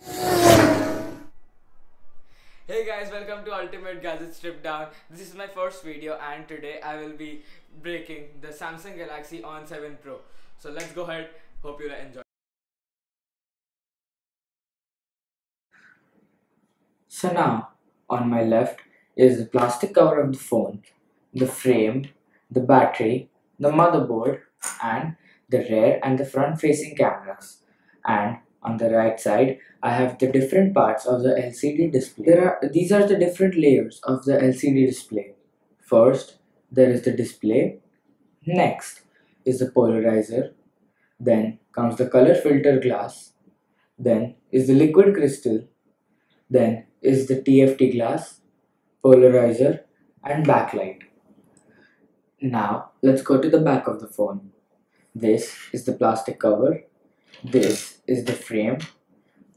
Hey guys, welcome to Ultimate Gadget Teardown. This is my first video and today I will be breaking the Samsung Galaxy On7 Pro. So let's go ahead, hope you enjoy. So now, on my left is the plastic cover of the phone, the frame, the battery, the motherboard, and the rear and the front facing cameras. And on the right side, I have the different parts of the LCD display. These are the different layers of the LCD display. First, there is the display. Next is the polarizer. Then comes the color filter glass. Then is the liquid crystal. Then is the TFT glass, polarizer, and backlight. Now let's go to the back of the phone. This is the plastic cover. This is the frame.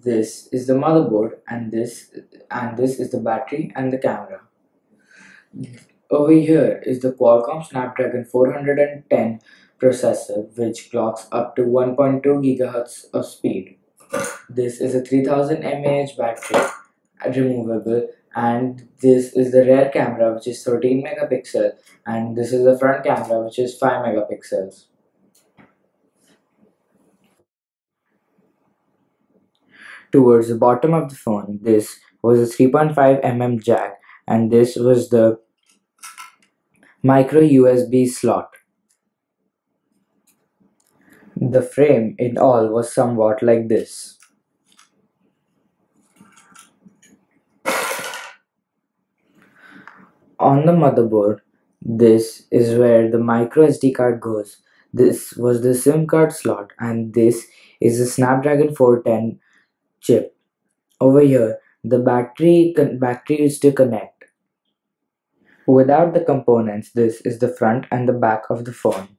This is the motherboard, and this is the battery and the camera. Over here is the Qualcomm Snapdragon 410 processor, which clocks up to 1.2 GHz of speed. This is a 3000 mAh battery, removable, and this is the rear camera, which is 13 megapixel, and this is the front camera, which is 5 megapixels. Towards the bottom of the phone, this was a 3.5 mm jack, and this was the micro USB slot. The frame in all was somewhat like this. On the motherboard, this is where the micro SD card goes. This was the SIM card slot, and this is the Snapdragon 410 chip. Over here, the battery is to connect. Without the components, this is the front and the back of the phone.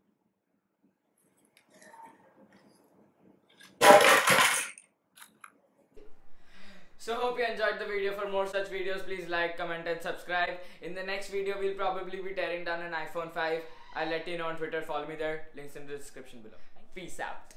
So hope you enjoyed the video. For more such videos, please like, comment and subscribe. In the next video, we'll probably be tearing down an iPhone 5. I'll let you know on Twitter. Follow me there. Links in the description below. Peace out.